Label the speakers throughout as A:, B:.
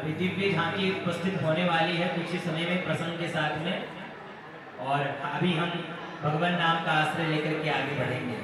A: अभी दिव्य झांकी उपस्थित होने वाली है कुछ ही समय में प्रसंग के साथ में, और अभी हम भगवान नाम का आश्रय लेकर के आगे बढ़ेंगे।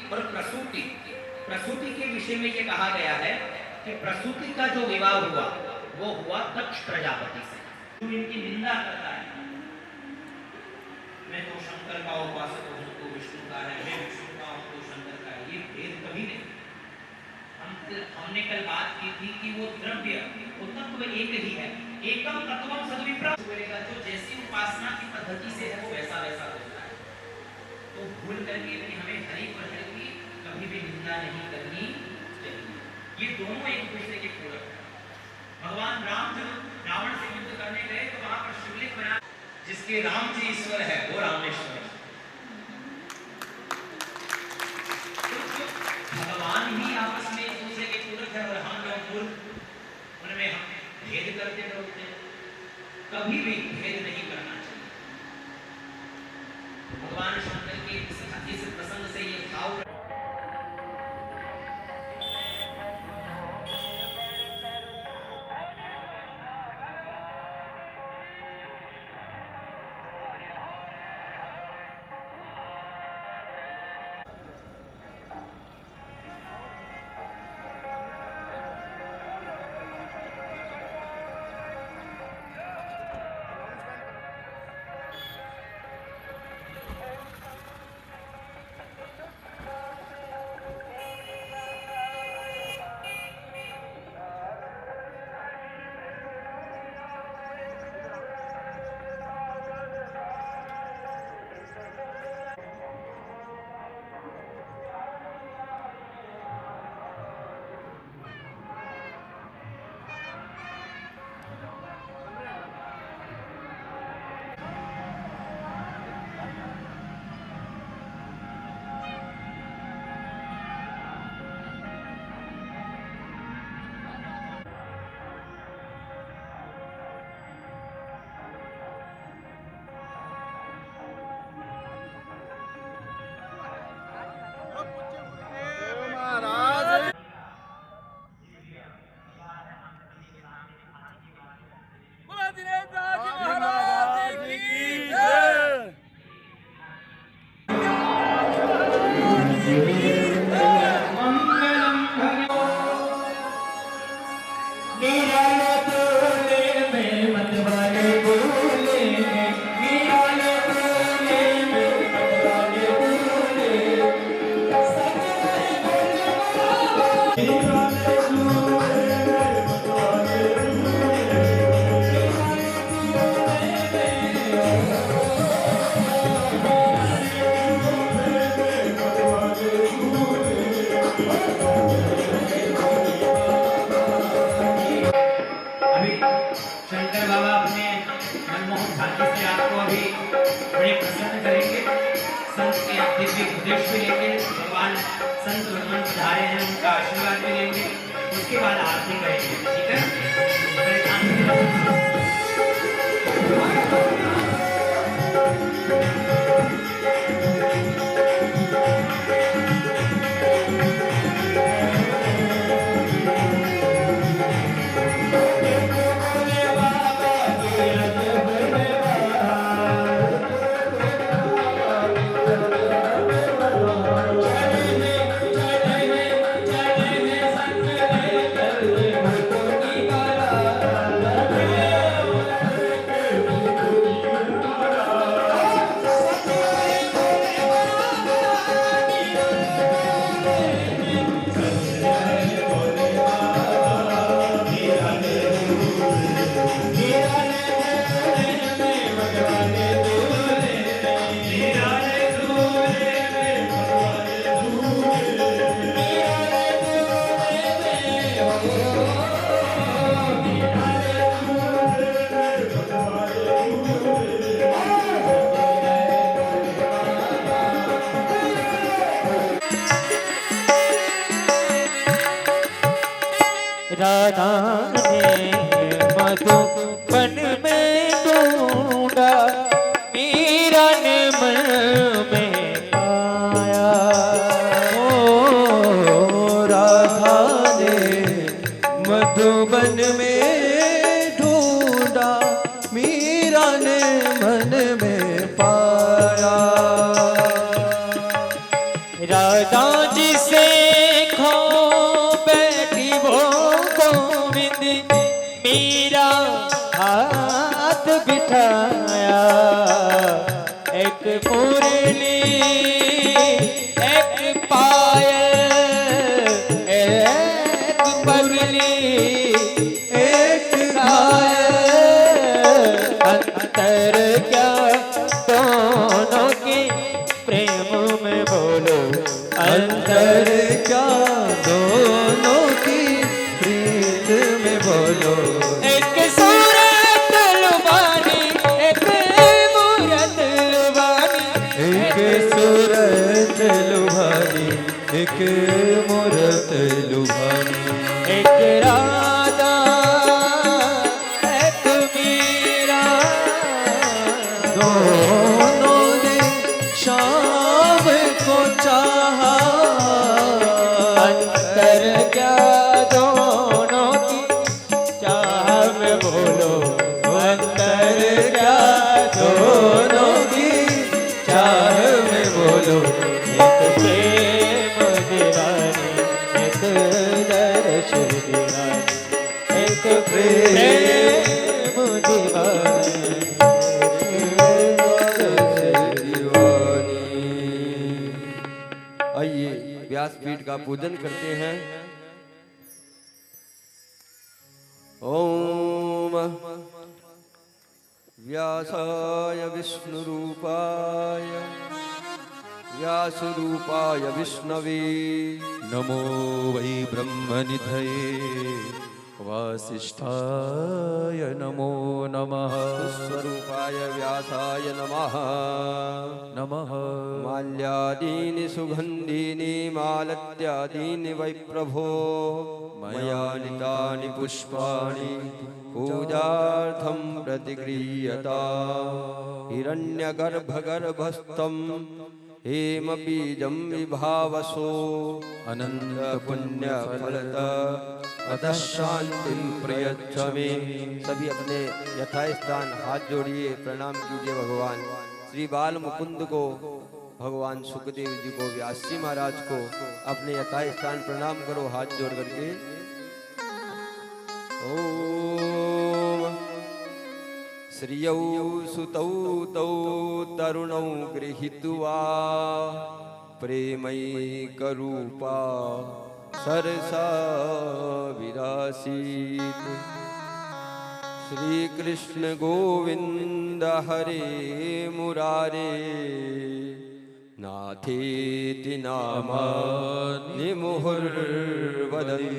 A: और प्रसूति, प्रसूति के विषय में ये कहा गया है कि प्रसूति का जो विवाह हुआ वो हुआ दक्ष प्रजापति से। जो इनकी निंदा करता है, मैं तो शंकर का उपासक हूं, तो विष्णु का है, मैं विष्णु का हूं तो शंकर का है, ये भेद कभी नहीं। हमने कल बात की थी कि वो द्रव्य, वो तत्व एक ही है, एकम तत्वम सद्विप्र। जो जैसी उपासना की पद्धति से है वो वैसा वैसा होता है। तो भूल करके भी हमें हरि प्रहर की कभी भी निंदा नहीं करनी चाहिए। ये दोनों एक दूसरे के पूरक हैं। भगवान राम जब रावण से युद्ध करने गए तो वहां पर शिवलिंग बना, जिसके राम जी ईश्वर है वो रामेश्वर है। भगवान ही आपस में एक दूसरे के पूरक है, और हम लोग मूर्ख उनमें हम भेद करते रहते हैं। कभी भी भेद नहीं करना चाहिए। भगवान शंकर के इस प्रसंग से ये भाव भी बड़े प्रसन्न करेंगे। संत के आप दिव्य उपदेश भी लेंगे, भगवान संत भगवान पधारे हैं उनका आशीर्वाद भी लेंगे, उसके बाद आरती करेंगे। ठीक है,
B: राधा ने मधुबन में ढूंढा, मीरा ने मन में पाया।
C: ओ राधा ने मधुबन में ढूंढा, मीरा ने मन में पाया।
B: राधा जी से खो बैठी वो गोविंद, मीरा हाथ बिठाया। एक मुरली एक पायल, एक मुरली
C: एक घायल,
B: अंतर क्या दोनों के प्रेम में बोलो,
C: अंतर क्या दोनों की प्रीत में बोलो।
B: एक सूरत लुभानी एक मूरत लुभानी,
C: एक सूरत लुभानी एक मूरत लुभानी।
B: एक राधा एक मीरा,
C: दोनों ने शाम को चाहा,
B: अंतर क्या दोनों की चाह में बोलो, अंतर क्या
C: दोनों की चाह में बोलो।
B: एक प्रेम दीवानी एक दर्श दीवानी, एक प्रेम दीवानी।
C: आइए व्यासपीठ का पूजन करते हैं। ओम व्यासाय विष्णुरूपाय व्यासरूपाय विष्णवे
D: नमो वै ब्रह्मनिधये वासिष्ठाय नमो नमः।
C: स्वरूपाय व्यासाय नमः।
D: नमः
C: माल्यादीनि सुगन्धीनि मालत्यादीनि वै प्रभो मया नीतानि पुष्पाणि पूजार्थं प्रतिगृह्यता। हिरण्यगर्भगर्भस्थं हेमबीजं विभावसो अनन्तपुण्यफलद अतः शांतिं प्रयच्छ मे। सभी अपने यथास्थान हाथ जोड़िए, प्रणाम कीजिए भगवान श्री बाल मुकुंद को, भगवान सुखदेव जी को, व्यास जी महाराज को अपने यथास्थान प्रणाम करो हाथ जोड़ करके। ओम श्रियौ सुतौ तौ तरुणौ गृहीत्वा प्रेमैकरूपा सरसा विरासीत। श्री कृष्ण गोविंद हरे मुरारे नाथेति नामानि मुहुर्वदन्ति।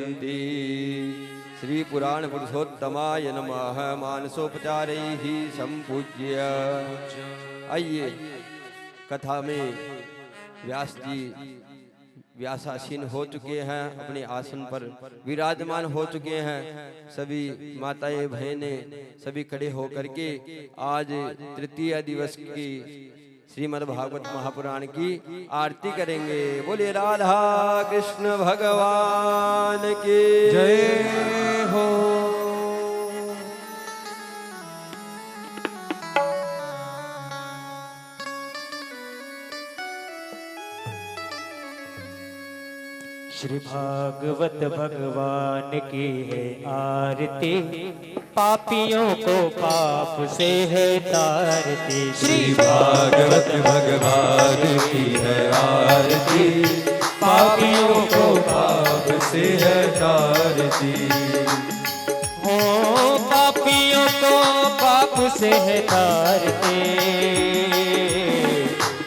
C: श्री पुराण पुरुषोत्तमाय नमः मानसोपचारैः संपूज्य। आइए कथा में व्यास जी व्यासासीन हो चुके हैं, अपने आसन पर विराजमान हो चुके हैं। सभी माताएं बहनें सभी खड़े होकर के आज तृतीय दिवस की श्रीमद् भागवत महापुराण की आरती करेंगे। बोले राधा कृष्ण भगवान की
D: जय हो।
B: श्री भागवत भगवान की है आरती, पापियों को पाप से है तारती।
D: श्री भागवत भगवान की है आरती, पापियों को पाप से है तारती।
B: हो पापियों को पाप से है तारती,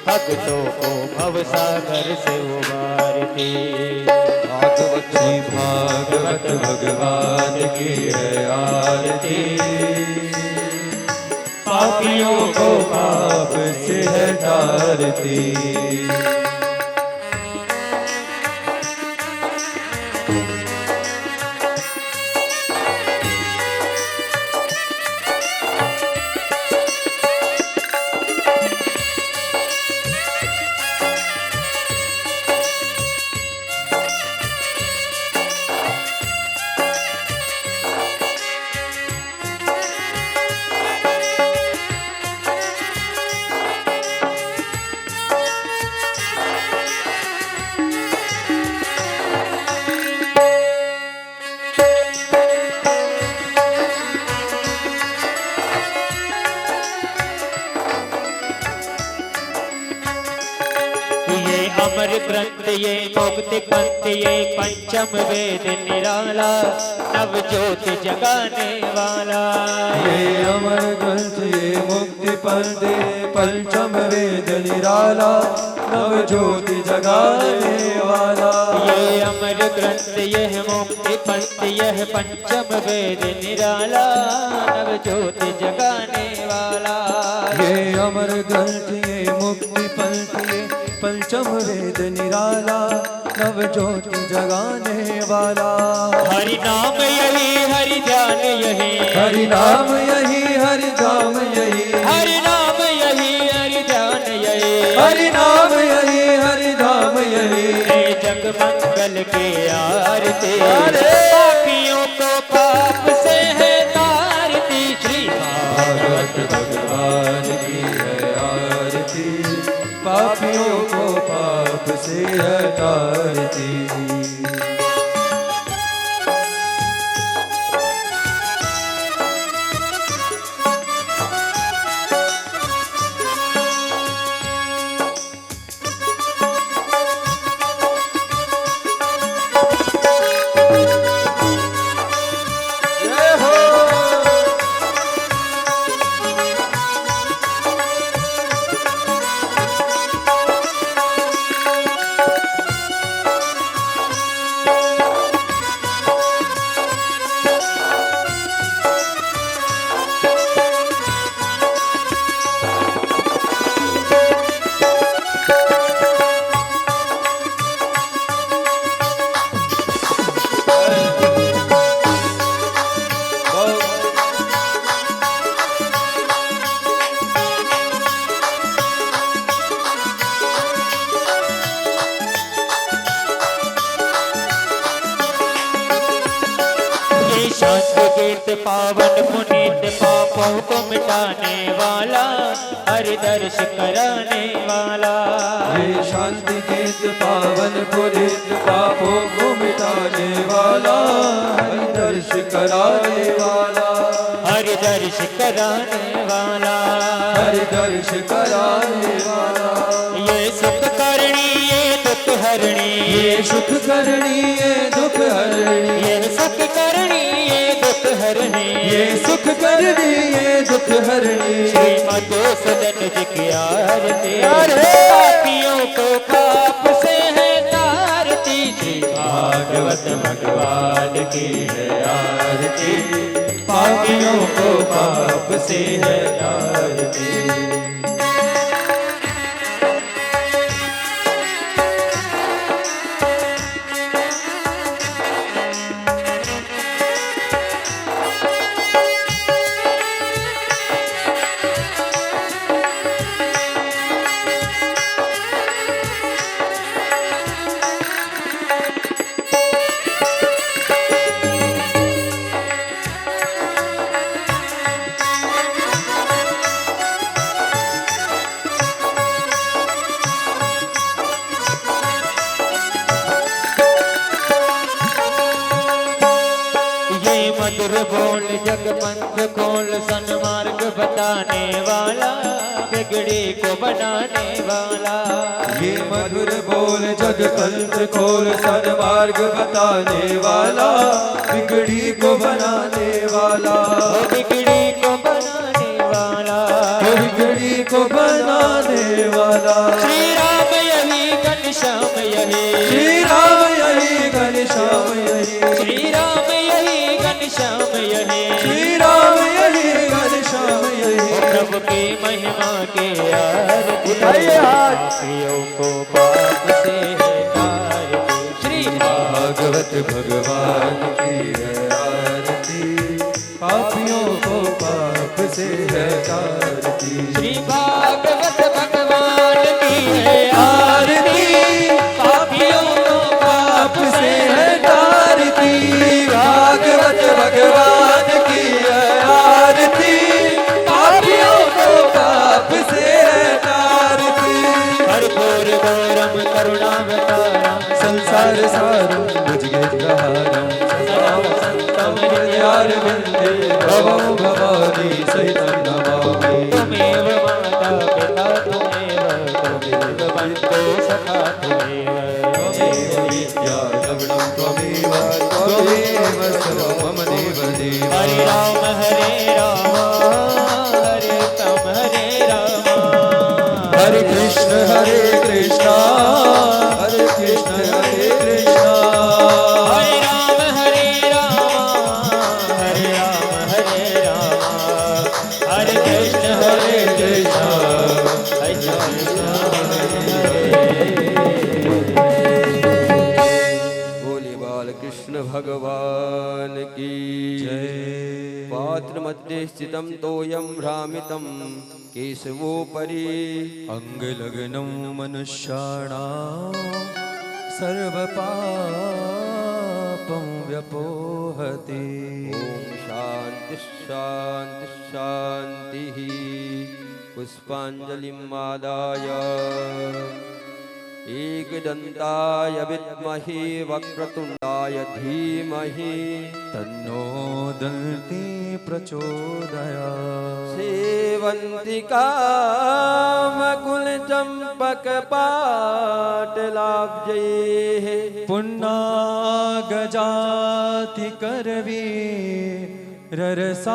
B: भक्तों को भवसागर से उबारती।
D: श्री भागवत भगवान की है आरती, पापियों को पाप से है तारती।
B: अमर ग्रंथ ये मुक्ति पंथ ये पंचम वेद निराला, नव ज्योति जगाने वाला।
D: ये अमर ग्रंथ ये मुक्ति पंथ ये पंचम वेद निराला, नव ज्योति जगाने वाला।
B: ये अमर ग्रंथ यह मुक्ति पंथ यह पंचम वेद निराला, नव ज्योति जगाने वाला।
D: ये अमर ग्रंथ ये मुक्ति पंथ ये पंचम वेद निराला, नव ज्योति जगाने वाला।
B: हरि नाम यही हरि ध्यान यही,
D: हरि नाम यही हरि धाम यही,
B: हरि नाम यही हरि ध्यान यही,
D: हरि नाम यही हरि धाम यही।
B: जग मंगल के आरती, पापियों को पाप से है तारती। श्री
D: भागवत भगवान की है आरती, पापियों को पाप से है तारती।
B: पावन पुनीत पापों को मिटाने वाला, हरि दर्श कराने वाला।
D: ये शांति गीत पावन पुनीत पापों को मिटाने वाला, हरि दर्श कराने वाला।
B: हरि दर्श कराने वाला,
D: हरि दर्श कराने वाला।
B: ये सुख करणी ये दुख हरणी,
D: ये सुख करणी ये दुख हरणी,
B: ये सुख करणी ये दुख हरणी,
D: ये सुख करणी ये दुख हरणी।
B: श्री मधुसूदन जी की आरती, पापियों को पाप से है तारती। श्री
D: भागवत भगवान की है आरती, को पाप से है तारती।
B: मधुर बोल जग पंथ खोल सन्मार्ग बताने वाला बिगड़ी को बनाने वाला।
D: ये मधुर बोल जग पंथ खोल सन्मार्ग बताने वाला बिगड़ी को बनाने वाला।
B: बिगड़ी को बनाने वाला,
D: बिगड़ी को बनाने वाला।
B: श्री राम यही घनश्याम यही,
D: श्री राम यही घनश्याम यही,
B: श्री राम यही घनश्याम यही,
D: श्री राम यही घनश्याम यही।
B: प्रभु की महिमा के आरती
C: उठाइए हाथ।
B: पापियों को पाप से है तारती। श्री
D: भागवत भगवान की है आरती, पापियों को पाप से है तारती।
B: श्री भागवत भगवान की है आरती, पापियों को पाप से है तारती।
D: भागवत भगवान की है आरती, पापियों को पाप से है तारती।
B: कर्पूर गौरम करुणावतारम
D: संसार सारम भुजगेन्द्रहारम सदा वसंतम हृदयारविंदे भवं भवानी सहितं नमामि।
B: त्वमेव माता पिता त्वमेव बन्धो सखा त्वमेव
D: विद्या लवणं त्वमेव त्वमेव सर्वं मम देव देव।
B: हरे राम हरे राम हरे राम।
D: हरे कृष्ण हरे कृष्ण हरे कृष्ण हरे कृष्ण।
B: हरे राम हरे राम हरे राम हरे राम। हरे कृष्ण हरे कृष्ण हरे
C: बोले बाल कृष्ण भगवान की
D: जय।
C: पात्र मध्ये स्थितं तोयं भ्रामितं केशवोपरि
D: अंगलग्नं मनुष्याणां सर्वपापं व्यपोहति।
C: ओम शांति शांति शांति। पुष्पांजलिं आदाय एकदन्ताय विद्महे वक्रतुण्डाय धीमहि
D: तन्नो दन्ति प्रचोदयात्।
C: सेवन्ति कामकुलचम्पकपाटलाब्जैः
D: पुन्नागजाति करवी ररसाल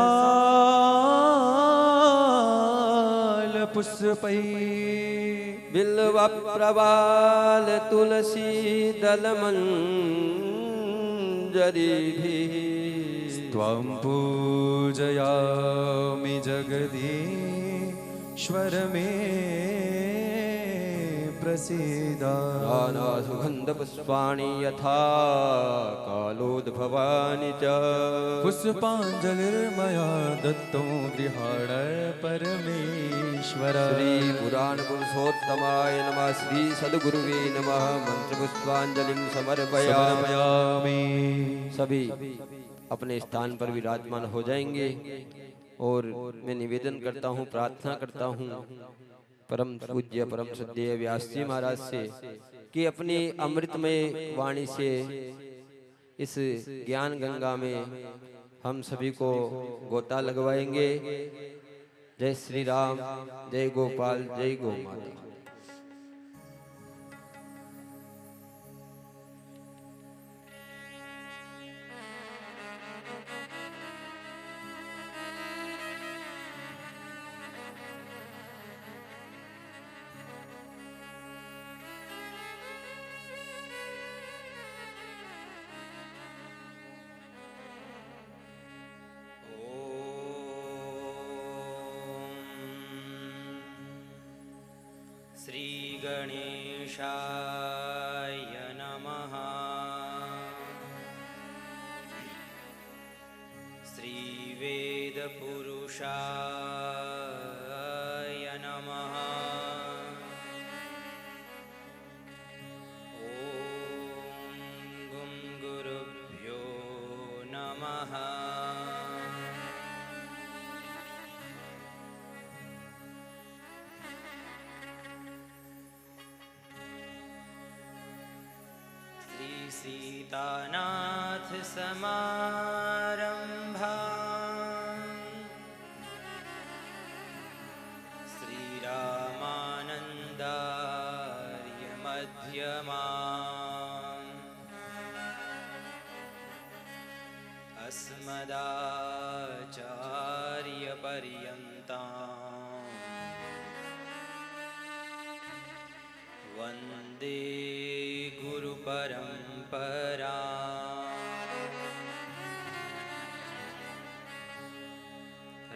D: पुष्पै।
C: बिल्वप्रवाल तुलसी दलमञ्जरीभिः
D: त्वं पूजयामि जगदीश्वर मे प्रसीद।
C: नाना सुगन्धपुष्पाणि यथा कालोद्भवानि च
D: पुष्पाञ्जलिर्मया दत्तो गृहाण परमेश्वर।
C: श्री पुराण पुरुषोत्तमाय नमः। श्री सद्गुरुवे नमः। मंत्र पुष्पांजलिं समर्पयामि। सभी अपने स्थान पर विराजमान हो जाएंगे और मैं निवेदन करता हूँ, प्रार्थना करता हूँ परम पूज्य परम श्रद्धेय व्यास जी महाराज से कि अपनी अमृतमय वाणी से इस ज्ञान गंगा में हम सभी को गोता लगवाएंगे। जय श्री राम, जय गोपाल, जय गौ माता।
B: श्री गणेशाय नमः। श्री वेदपुरुषाय नमः। ॐ गुं गुरुभ्यो नमः। श्री सीतानाथ समारंभा श्रीरामानन्दार्य मध्यमाम् अस्मदाचार्यपर्यन्ताम् वन्दे गुरुपरम्परा।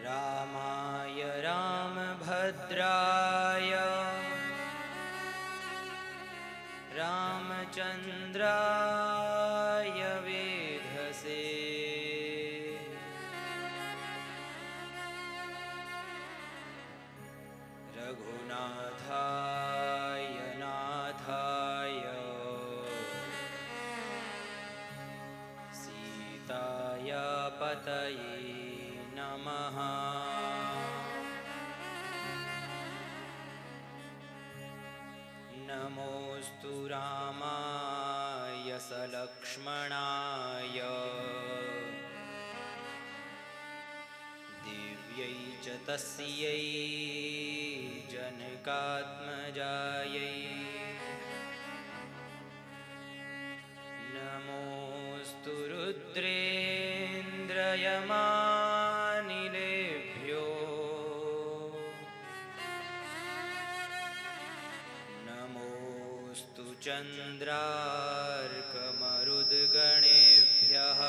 B: रामाय रामभद्राय रामचन्द्राय वेधसे रघुनाथाय नाथाय सीताय पतये नमः। नमोऽस्तु रामाय सलक्ष्मणाय दिव्यै च तस्यै जनकात्मजायै। नमोऽस्तु रुद्रेन्द्रयमानिलेभ्यो नमोऽस्तु चन्द्रार्कमरुद्गणेभ्यः।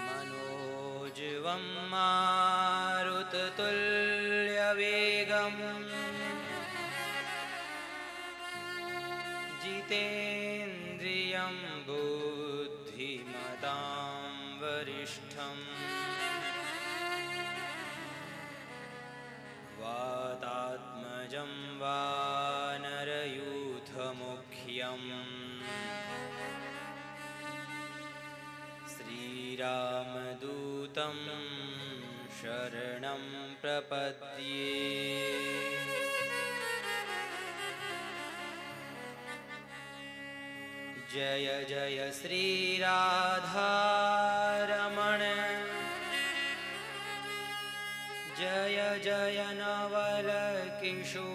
B: मनोजवं मारुततुल्यवेगम् जितेन्द्रियं बुद्धिमतां वरिष्ठम् वातात्मजं वानरयूथमुख्यम् श्रीरामदूतं शरणं प्रपद्ये। जय जय श्रीराधारमण जय जय नवल किशोर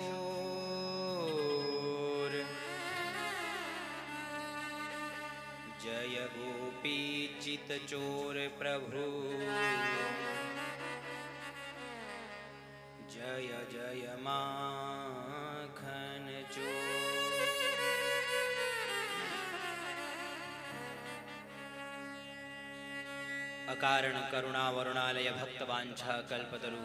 B: जय गोपीचित चोर प्रभु जय जय माखन चोर। अकारण करुणा वरुणालय भक्तवांछा कल्पतरु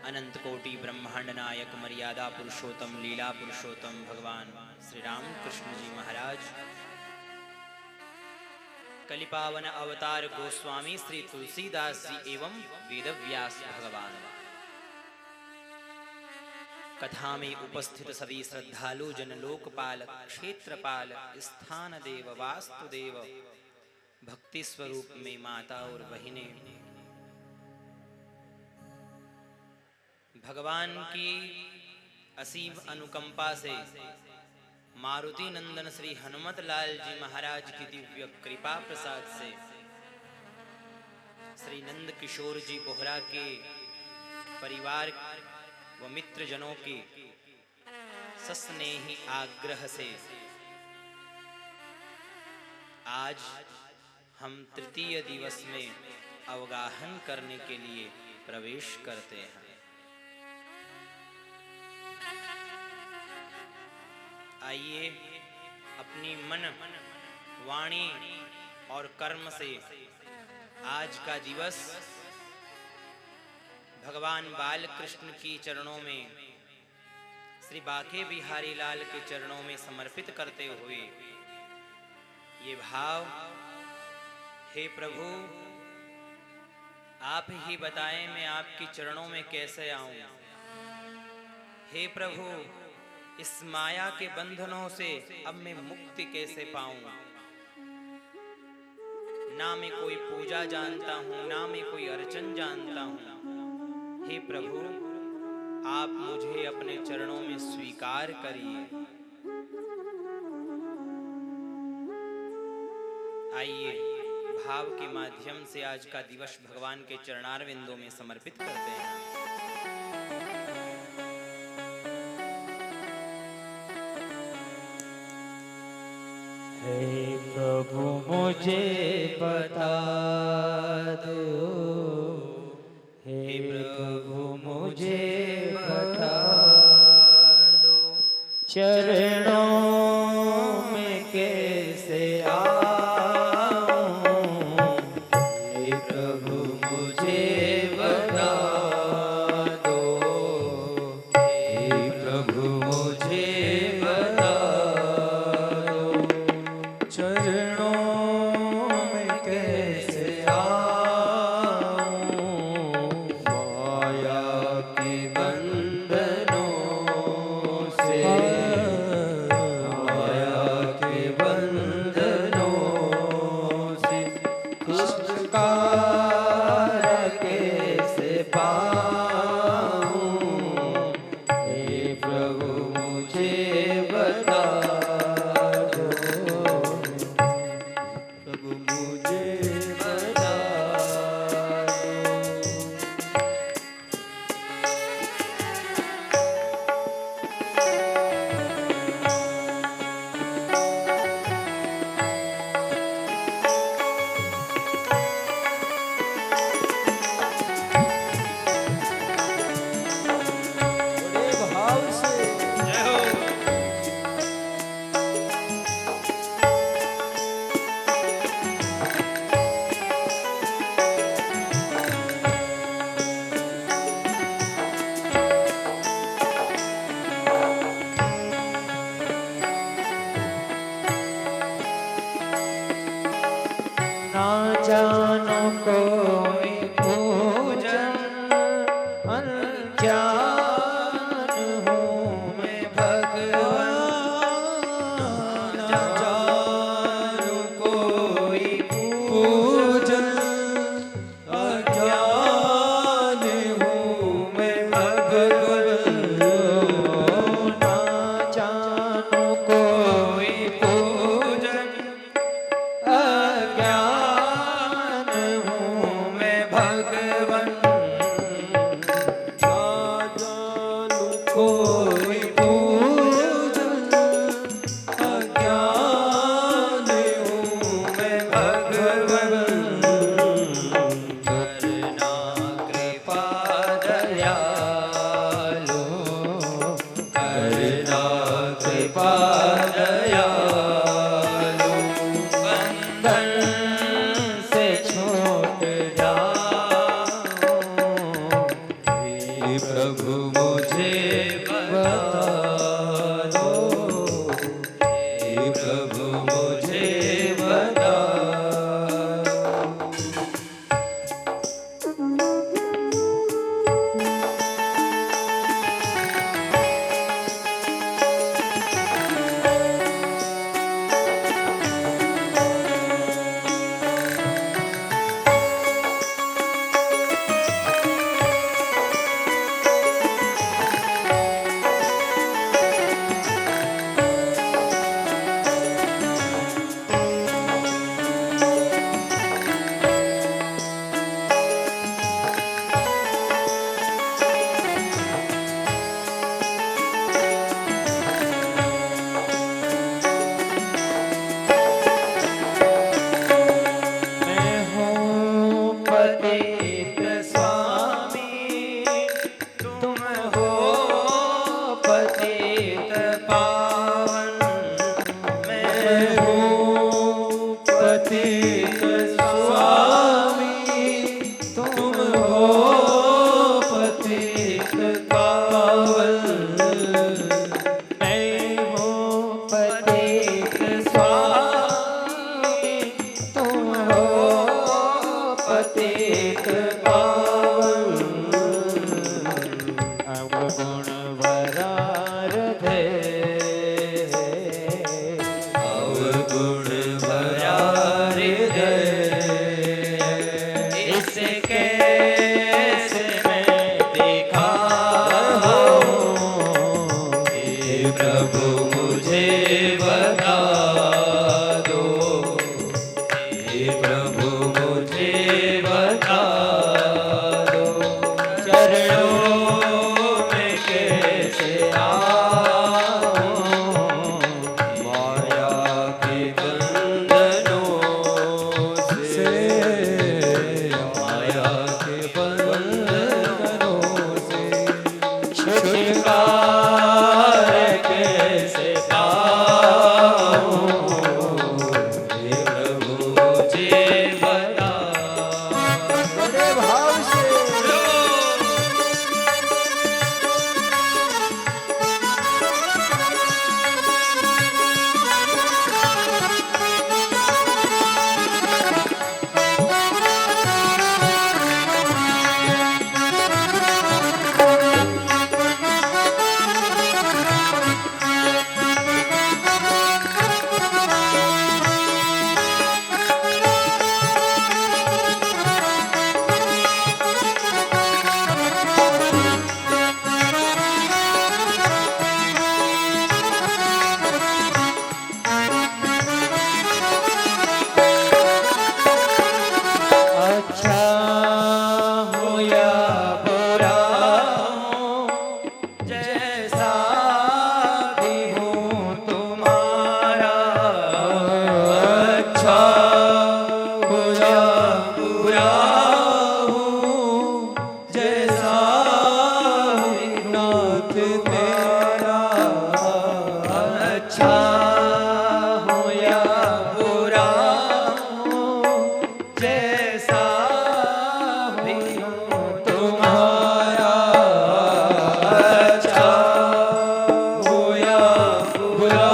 B: अनंत कोटि ब्रह्मांड नायक मर्यादा पुरुषोत्तम लीला पुरुषोत्तम भगवान श्री राम कृष्ण जी महाराज कलिपावन अवतार गोस्वामी श्री तुलसीदास जी एवं वेदव्यास भगवान। कथा में उपस्थित सभी श्रद्धालु जन लोकपाल क्षेत्रपाल स्थान देव वास्तुदेव भक्ति स्वरूप में माता और बहिनें भगवान की असीम अनुकंपा से मारुति नंदन श्री हनुमत लाल जी महाराज की दिव्य कृपा प्रसाद से श्री नंद किशोर जी बोहरा के परिवार व मित्र जनों के सस्नेही आग्रह से आज हम तृतीय दिवस में अवगाहन करने के लिए प्रवेश करते हैं। आइए अपनी मन वाणी और कर्म से आज का दिवस भगवान बाल कृष्ण की चरणों में, श्री बाके बिहारी लाल के चरणों में समर्पित करते हुए ये भाव, हे प्रभु आप ही बताएं मैं आपके चरणों में कैसे आऊं। हे प्रभु इस माया के बंधनों से अब मैं मुक्ति कैसे पाऊं। ना मैं कोई पूजा जानता हूं, ना मैं कोई अर्चन जानता हूं। हे प्रभु आप मुझे अपने चरणों में स्वीकार करिए। आइए भाव के माध्यम से आज का दिवस भगवान के चरणारविंदों में समर्पित करते हैं।
E: हे प्रभु मुझे बता दो, हे प्रभु मुझे बता दो, चरणों में कैसे पतित पावन अवगुण वरारधे
D: अवगुण वरारधे
E: इसके से मैं दिखाऊं
D: हे प्रभु मुझे बता दो हे प्रभु मुझे बता दो
E: चरणों में कैसे आऊं
D: माया के बंधनों से माया के बंधनों से
E: छुटकारा कैसे पाऊं
D: हे प्रभु मुझे बता
C: बड़े भाव से
E: अच्छा हो या बुरा हो जैसा भी हूँ तुम्हारा
D: अच्छा हो या बुरा हूँ जैसा हूँ नाथ तेरा
E: अच्छा हो या बुरा हो जैसा भी हूँ
D: तुम्हारा अच्छा हो या बुरा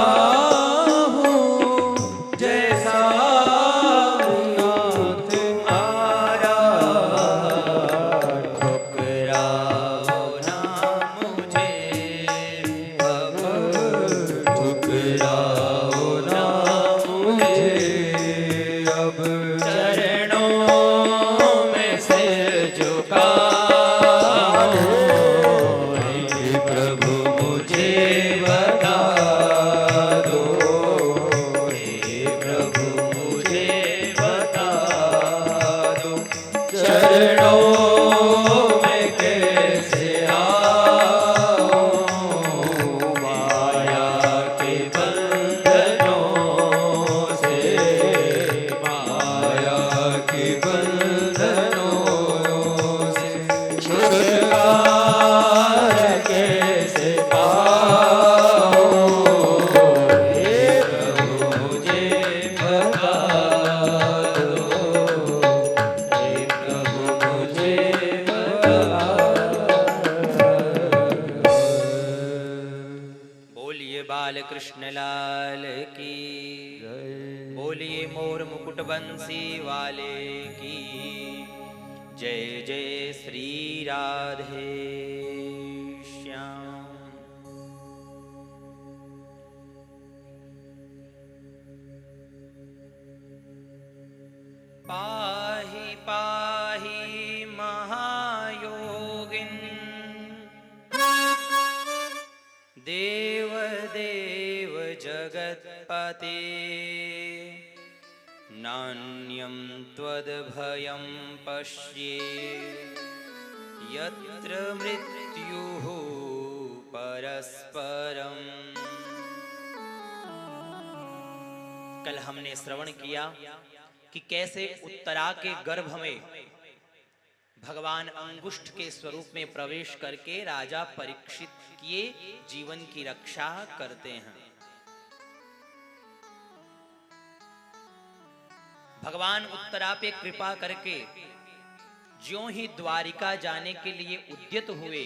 D: हूँ जैसा हूँ नाथ तुम्हारा
E: ठुकराओ ना मुझे अब
D: ठुकराओ ना मुझे अब
E: चरणों में सिर झुकाओ
D: हे प्रभु मुझे बता दो हे प्रभु मुझे बता दो चरणों में कैसे आऊं माया के बंधनों से माया के बंधनों से छुटकारा कैसे पाऊं हे प्रभु मुझे बता दो हे प्रभु मुझे बता दो
B: बोलिए बाल कृष्ण लाल की बोलिए मोर मुकुट बंसी वाले की जय जय श्री राधे श्याम। पाहि पाहि महायोगिन देव देव जगत्पते नान्यं त्वद्भयं पश्ये यत्र मृत्युः परस्परम्। कल हमने श्रवण किया कि कैसे उत्तरा के गर्भ में भगवान अंगुष्ठ के स्वरूप में प्रवेश करके राजा परीक्षित के जीवन की रक्षा करते हैं। भगवान उत्तरा पे कृपा करके ज्यों ही द्वारिका जाने के लिए उद्यत हुए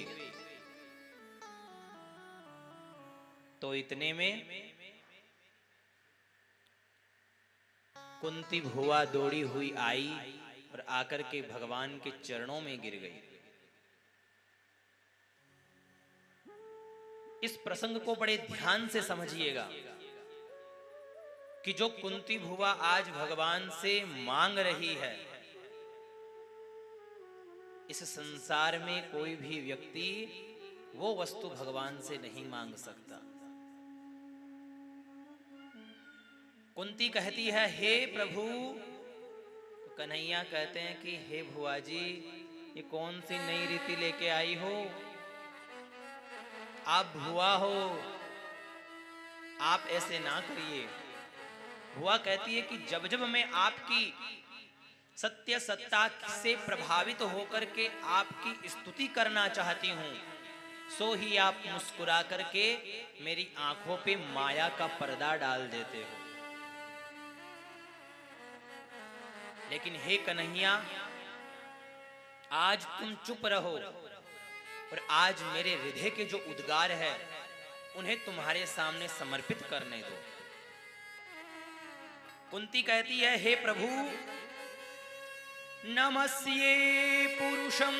B: तो इतने में कुंती भुआ दौड़ी हुई आई और आकर के भगवान के चरणों में गिर गई। इस प्रसंग को बड़े ध्यान से समझिएगा कि जो कुंती भुआ आज भगवान से मांग रही है, इस संसार में कोई भी व्यक्ति वो वस्तु भगवान से नहीं मांग सकता। कुंती कहती है हे प्रभु, तो कन्हैया कहते हैं कि हे भुआ जी, ये कौन सी नई रीति लेके आई हो? आप भुआ हो, आप ऐसे ना करिए। भुआ कहती है कि जब जब मैं आपकी सत्य सत्ता से प्रभावित होकर के आपकी स्तुति करना चाहती हूं, सो ही आप मुस्कुरा करके मेरी आंखों पे माया का पर्दा डाल देते हो। लेकिन हे कन्हैया, आज तुम चुप रहो और आज मेरे हृदय के जो उद्गार है उन्हें तुम्हारे सामने समर्पित करने दो। कुंती कहती है हे प्रभु, नमस्ये पुरुषं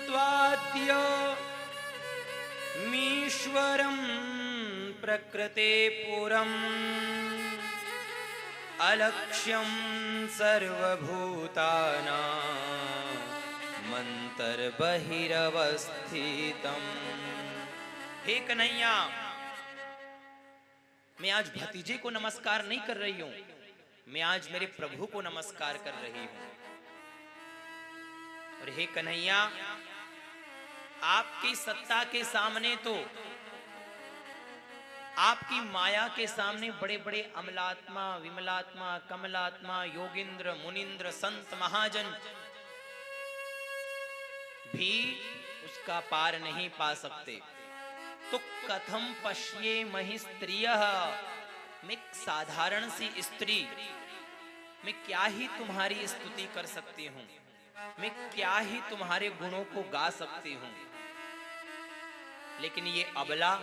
B: त्वाद्य मीश्वरं प्रकृते पुरम् अलक्ष्यं सर्वभूतानां मन्तर्बहिरवस्थितम्। हे कन्हैया, मैं आज भतीजे को नमस्कार नहीं कर रही हूं, मैं आज मेरे प्रभु को नमस्कार कर रही हूं। और हे कन्हैया, आपकी सत्ता के सामने तो, आपकी माया के सामने बड़े बड़े अमलात्मा, विमलात्मा, कमलात्मा, योगिंद्र, मुनिंद्र, संत, महाजन भी उसका पार नहीं पा सकते। तो कथम पश्ये महि स्त्रियः, मैं साधारण सी स्त्री, मैं क्या ही तुम्हारी स्तुति कर सकती हूँ, मैं क्या ही तुम्हारे गुणों को गा सकती हूँ। लेकिन ये अबला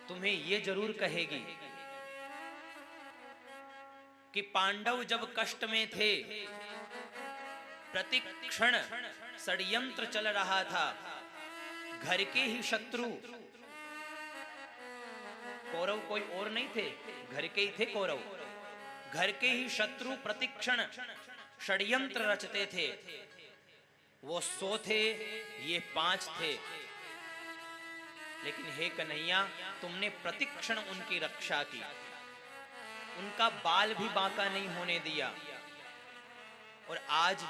B: तुम्हें ये जरूर कहेगी कि पांडव जब कष्ट में थे, प्रतिक्षण षड्यंत्र चल रहा था, घर के ही शत्रु, कौरव कोई और नहीं थे, घर के ही थे कौरव, घर के ही शत्रु प्रतिक्षण षड्यंत्र रचते थे। वो 100 थे, ये 5 थे। लेकिन हे कन्हैया, तुमने प्रतिक्षण उनकी रक्षा की, उनका बाल भी बांका नहीं होने दिया। और आज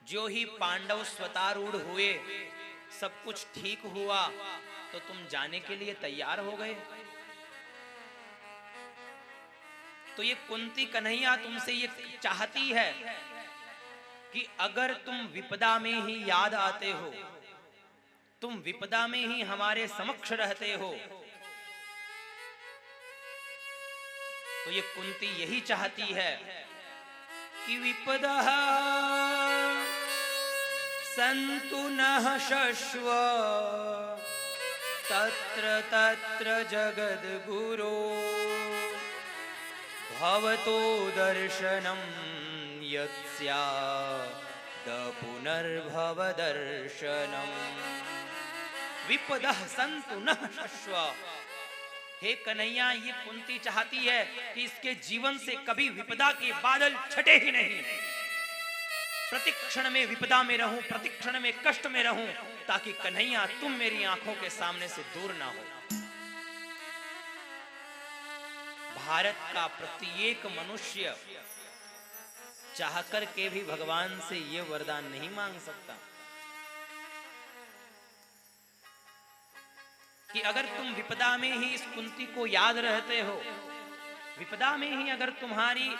B: जो ही पांडव स्वतारूढ़ हुए, सब कुछ ठीक हुआ, तो तुम जाने के लिए तैयार हो गए। तो ये कुंती कन्हैया तुमसे ये चाहती है कि अगर तुम विपदा में ही याद आते हो, तुम विपदा में ही हमारे समक्ष रहते हो, तो ये कुंती यही चाहती है कि विपदः सन्तु नः शश्व तत्र तत्र जगद्गुरो भवतो दर्शनं यत्स्यात् पुनर्भव दर्शनम्। विपदः सन्तु नः शश्व। हे कन्हैया, ये कुंती चाहती है कि इसके जीवन से कभी विपदा के बादल छटे ही नहीं। प्रतिक्षण में विपदा में रहूं, प्रतिक्षण में कष्ट में रहूं, ताकि कन्हैया तुम मेरी आंखों के सामने से दूर ना हो। भारत का प्रत्येक मनुष्य चाहकर के भी भगवान से ये वरदान नहीं मांग सकता कि अगर तुम विपदा में ही इस कुंती को याद रहते हो, विपदा में ही अगर तुम्हारी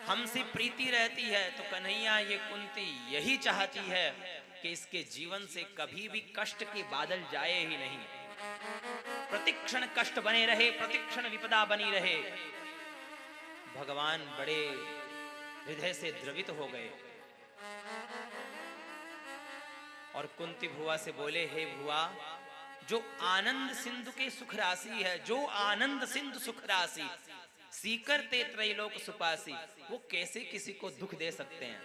B: हमसे प्रीति रहती है, तो कन्हैया ये कुंती यही चाहती है कि इसके जीवन से कभी भी कष्ट के बादल जाए ही नहीं, प्रतिक्षण कष्ट बने रहे, प्रतिक्षण विपदा बनी रहे। भगवान बड़े हृदय से द्रवित हो गए और कुंती भुआ से बोले, हे भुआ, जो आनंद सिंधु के सुख राशि है, जो आनंद सिंधु सुख राशि, सीकर ते त्रैलोक सुपासी, वो कैसे किसी को दुख दे सकते हैं?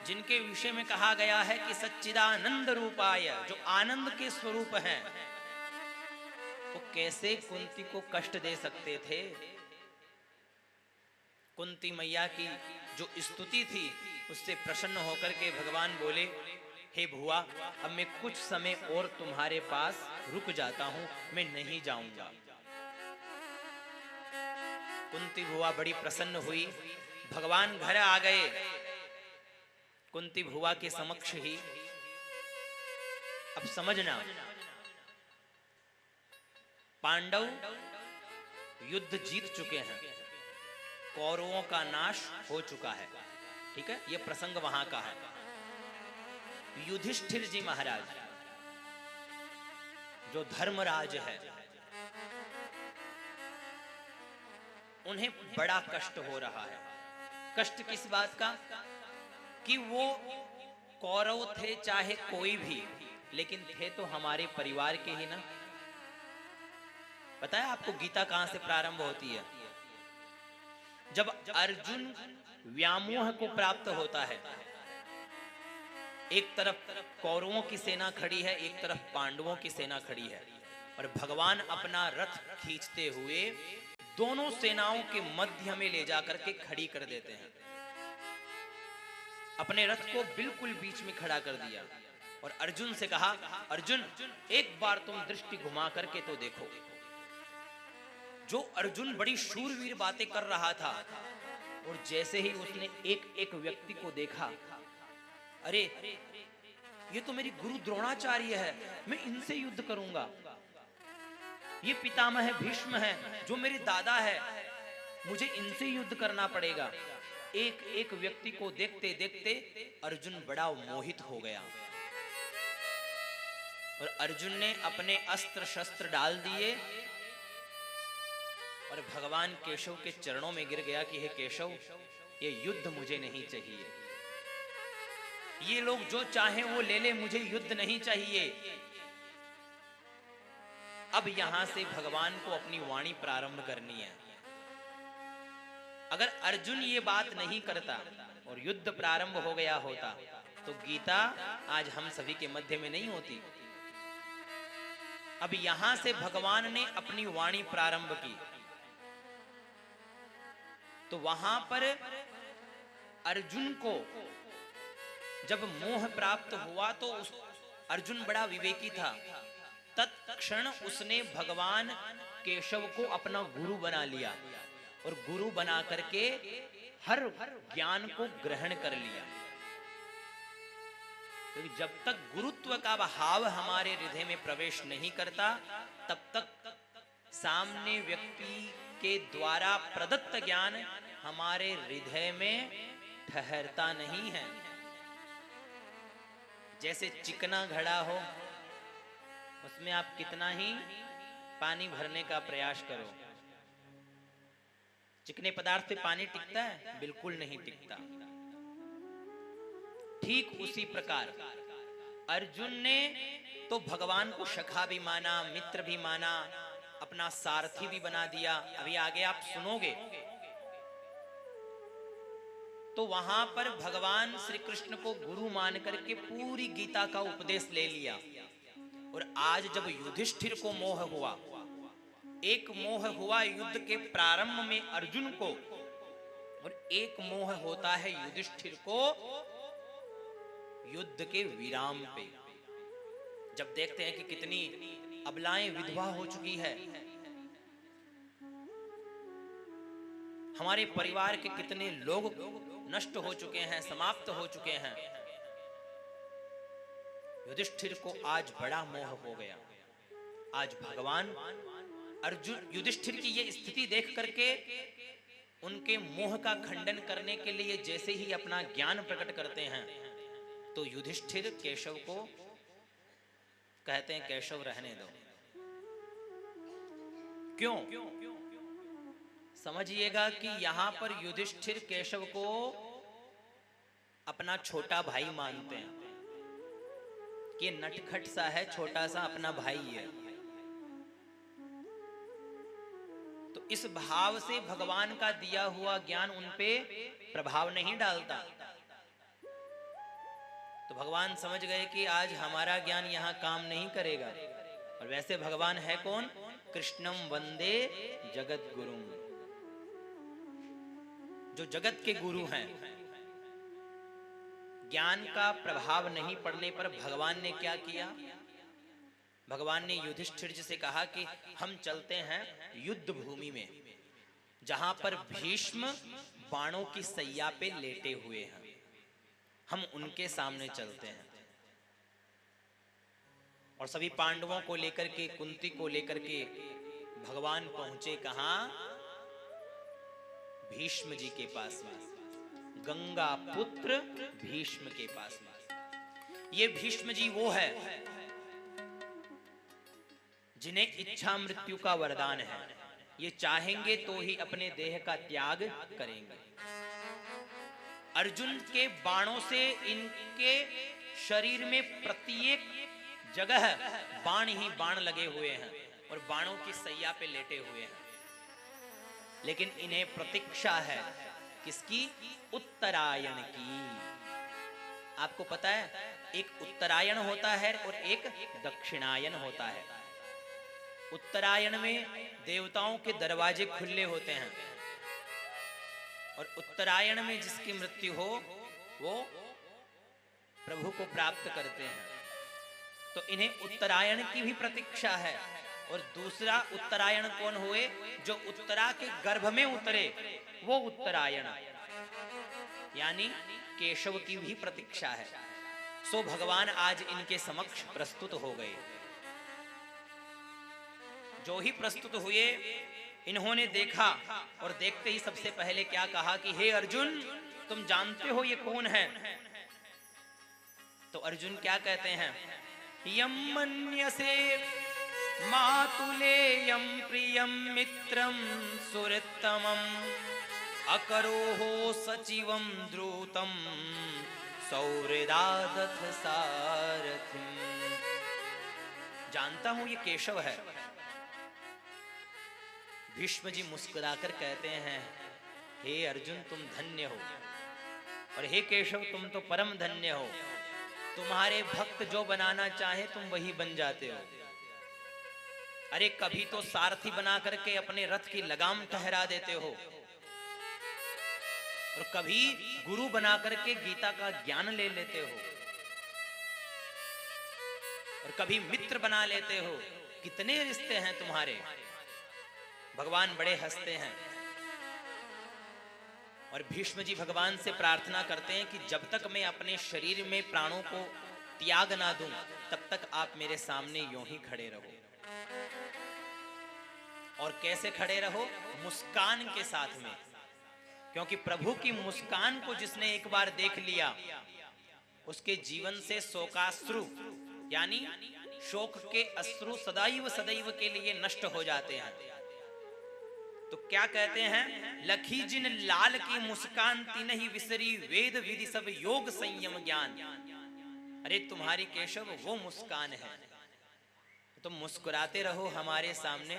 B: जिनके विषय में कहा गया है कि सच्चिदानंद रूपाय, जो आनंद के स्वरूप हैं, वो कैसे कुंती को कष्ट दे सकते थे। कुंती मैया की जो स्तुति थी उससे प्रसन्न होकर के भगवान बोले, हे भुआ, अब मैं कुछ समय और तुम्हारे पास रुक जाता हूं, मैं नहीं जाऊंगा। कुंती भुआ बड़ी प्रसन्न हुई, भगवान घर आ गए। कुंती भुआ के समक्ष ही, अब समझना, पांडव युद्ध जीत चुके हैं, कौरवों का नाश हो चुका है, ठीक है, यह प्रसंग वहां का है। युधिष्ठिर जी महाराज जो धर्मराज है, उन्हें बड़ा कष्ट हो रहा है। कष्ट किस बात का? कि वो कौरव थे चाहे कोई भी, लेकिन थे तो हमारे परिवार के ही ना। पता है आपको गीता कहां से प्रारंभ होती है? जब अर्जुन व्यामोह को प्राप्त होता है, एक तरफ कौरवों की सेना खड़ी है, एक तरफ पांडवों की सेना खड़ी है, और भगवान अपना रथ खींचते हुए दोनों सेनाओं के मध्य में ले जाकर के खड़ी कर देते हैं। अपने रथ को बिल्कुल बीच में खड़ा कर दिया और अर्जुन से कहा, अर्जुन एक बार तुम दृष्टि घुमा करके तो देखो। जो अर्जुन बड़ी शूरवीर बातें कर रहा था, और जैसे ही उसने एक एक व्यक्ति को देखा, अरे ये तो मेरी गुरु द्रोणाचार्य है, मैं इनसे युद्ध करूंगा। ये पितामह भीष्म है जो मेरे दादा है, मुझे इनसे युद्ध करना पड़ेगा। एक एक व्यक्ति को देखते देखते अर्जुन बड़ा मोहित हो गया और अर्जुन ने अपने अस्त्र शस्त्र डाल दिए और भगवान केशव के चरणों में गिर गया कि हे केशव, ये युद्ध मुझे नहीं चाहिए। ये लोग जो चाहे वो ले ले, मुझे युद्ध नहीं चाहिए। अब यहां से भगवान को अपनी वाणी प्रारंभ करनी है। अगर अर्जुन ये बात नहीं करता और युद्ध प्रारंभ हो गया होता तो गीता आज हम सभी के मध्य में नहीं होती। अब यहां से भगवान ने अपनी वाणी प्रारंभ की तो वहां पर अर्जुन को जब मोह प्राप्त हुआ तो अर्जुन बड़ा विवेकी था। तत्क्षण उसने भगवान केशव को अपना गुरु बना लिया और गुरु बना करके हर ज्ञान को ग्रहण कर लिया। क्योंकि जब तक गुरुत्व का भाव हमारे हृदय में प्रवेश नहीं करता, तब तक सामने व्यक्ति के द्वारा प्रदत्त ज्ञान हमारे हृदय में ठहरता नहीं है। जैसे चिकना घड़ा हो, उसमें आप कितना ही पानी भरने का प्रयास करो, चिकने पदार्थ पे पानी टिकता है? बिल्कुल नहीं टिकता। ठीक उसी प्रकार अर्जुन ने तो भगवान को सखा भी माना, मित्र भी माना, अपना सारथी भी बना दिया। अभी आगे आप सुनोगे तो वहां पर भगवान श्री कृष्ण को गुरु मान करके पूरी गीता का उपदेश ले लिया। और आज जब युधिष्ठिर को मोह हुआ, एक मोह हुआ युद्ध के प्रारंभ में अर्जुन को, और एक मोह होता है युधिष्ठिर को युद्ध के विराम पे। जब देखते हैं कि कितनी अबलाएं विधवा हो चुकी है, हमारे परिवार के कितने लोग नष्ट हो चुके हैं, समाप्त हो चुके हैं, युधिष्ठिर को आज बड़ा मोह हो गया। आज भगवान अर्जुन युधिष्ठिर की ये स्थिति देख करके उनके मोह का खंडन करने के लिए जैसे ही अपना ज्ञान प्रकट करते हैं तो युधिष्ठिर केशव को कहते हैं, केशव रहने दो। क्यों? समझिएगा कि यहां पर युधिष्ठिर केशव को अपना छोटा भाई मानते हैं कि नटखट सा है, छोटा सा अपना भाई है। तो इस भाव से भगवान का दिया हुआ ज्ञान उन पे प्रभाव नहीं डालता। तो भगवान समझ गए कि आज हमारा ज्ञान यहाँ काम नहीं करेगा। और वैसे भगवान है कौन? कृष्णम वंदे जगत गुरुम, जो जगत के गुरु हैं। ज्ञान का प्रभाव नहीं पड़ने पर भगवान ने क्या किया? भगवान ने युधिष्ठिर जी से कहा कि हम चलते हैं युद्ध भूमि में, जहां पर भीष्म बाणों की सैया पे लेटे हुए हैं, हम उनके सामने चलते हैं। और सभी पांडवों को लेकर के, कुंती को लेकर के भगवान पहुंचे कहां? भीष्म जी के पास में, गंगा पुत्र भीष्म के पास में। ये भीष्म जी वो है जिन्हें इच्छा मृत्यु का वरदान है। ये चाहेंगे तो ही अपने देह का त्याग करेंगे। अर्जुन के बाणों से इनके शरीर में प्रत्येक जगह बाण ही बाण लगे हुए हैं और बाणों की सैया पे लेटे हुए हैं। लेकिन इन्हें प्रतीक्षा है किसकी? उत्तरायण की। आपको पता है एक उत्तरायण होता है और एक दक्षिणायन होता है। उत्तरायण में देवताओं के दरवाजे खुले होते हैं और उत्तरायण में जिसकी मृत्यु हो वो प्रभु को प्राप्त करते हैं। तो इन्हें उत्तरायण की भी प्रतीक्षा है। और दूसरा उत्तरायण कौन हुए? जो उत्तरा के गर्भ में उतरे, वो उत्तरायण, यानी केशव की भी प्रतीक्षा है। सो भगवान आज इनके समक्ष प्रस्तुत हो गए। जो ही प्रस्तुत हुए, इन्होंने देखा और देखते ही सबसे पहले क्या कहा कि हे अर्जुन, तुम जानते हो ये कौन है? तो अर्जुन क्या कहते हैं? यम मन्यसे मातुलेयम प्रियम मित्रम सुहृत्तमम अकरोहो सचिवम द्रुतम सौहृदादथ सारथिम। जानता हूं ये केशव है। भीष्म जी मुस्कुराकर कहते हैं, हे अर्जुन तुम धन्य हो, और हे केशव तुम तो परम धन्य हो। तुम्हारे भक्त जो बनाना चाहे तुम वही बन जाते हो। अरे कभी तो सारथी बना करके अपने रथ की लगाम ठहरा देते हो, और कभी गुरु बना करके गीता का ज्ञान ले लेते हो, और कभी मित्र बना लेते हो। कितने रिश्ते हैं तुम्हारे। भगवान बड़े हंसते हैं और भीष्म जी भगवान से प्रार्थना करते हैं कि जब तक मैं अपने शरीर में प्राणों को त्याग ना दूं, तब तक आप मेरे सामने यूं ही खड़े रहो। और कैसे खड़े रहो? मुस्कान के साथ में, क्योंकि प्रभु की मुस्कान को जिसने एक बार देख लिया, उसके जीवन से शोकाश्रु यानी शोक के अश्रु सदैव सदैव के लिए नष्ट हो जाते हैं। तो क्या कहते हैं? लखी जिन लाल की मुस्कान तिन्हि विसरी वेद विधि सब योग संयम ज्ञान। अरे तुम्हारी केशव वो मुस्कान है। तुम मुस्कुराते रहो हमारे सामने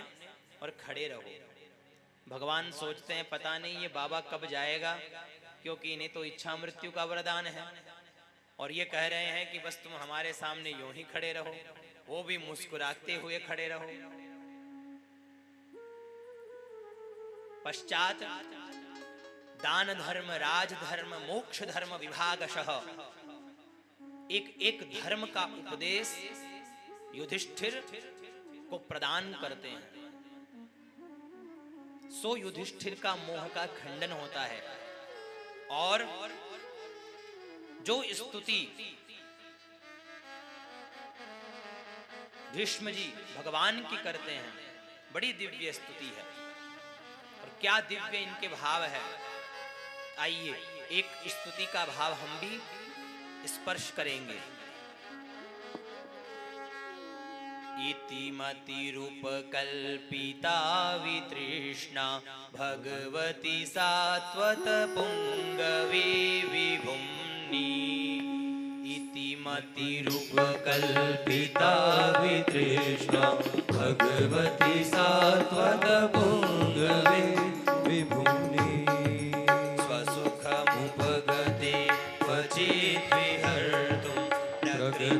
B: और खड़े रहो। भगवान सोचते हैं पता नहीं ये बाबा कब जाएगा, क्योंकि इन्हें तो इच्छा मृत्यु का वरदान है, और ये कह रहे हैं कि बस तुम हमारे सामने यूं ही खड़े रहो। वो भी मुस्कुराते हुए खड़े रहो। पश्चात दान धर्म, राज धर्म, मोक्ष धर्म विभागशः एक एक धर्म का उपदेश युधिष्ठिर को प्रदान करते हैं। सो युधिष्ठिर का मोह का खंडन होता है। और जो स्तुति भीष्म जी भगवान की करते हैं, बड़ी दिव्य स्तुति है। और क्या दिव्य इनके भाव है। आइए एक स्तुति का भाव हम भी स्पर्श करेंगे। इति मति रूप कल्पिता वितृष्णा भगवती सात्वत पुंगवे विभुम्नि। इति मति रूप कल्पिता वितृष्णा भगवती सात्वत पुंगवे विभुम्नि। स्वसुखमुपगते क्वचित् विहर्तुं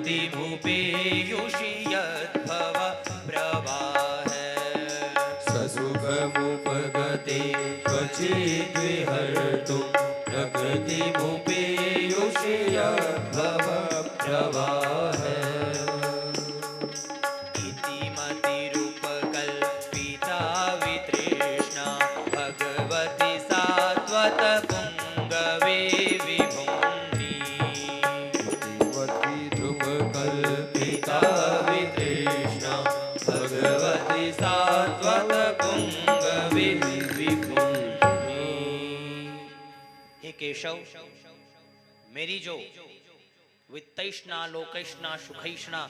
B: जगति भूपेयुषि यद्भव प्रवाह
D: ससुखमुपगते क्वचिद्विहर्तुं प्रकृति भूपेयुषि यद्भव प्रवाह
B: इति मतिरूपकल्पिता वितृष्णा भगवति सात्वत पुंगवे विभुम्नि
D: कल्पिता वितृष्णा भगवति सात्वत पुंगवे विभुम्नि।
B: हे केशव, मेरी जो वित्तैष्णा लोकैष्णा सुखैष्णा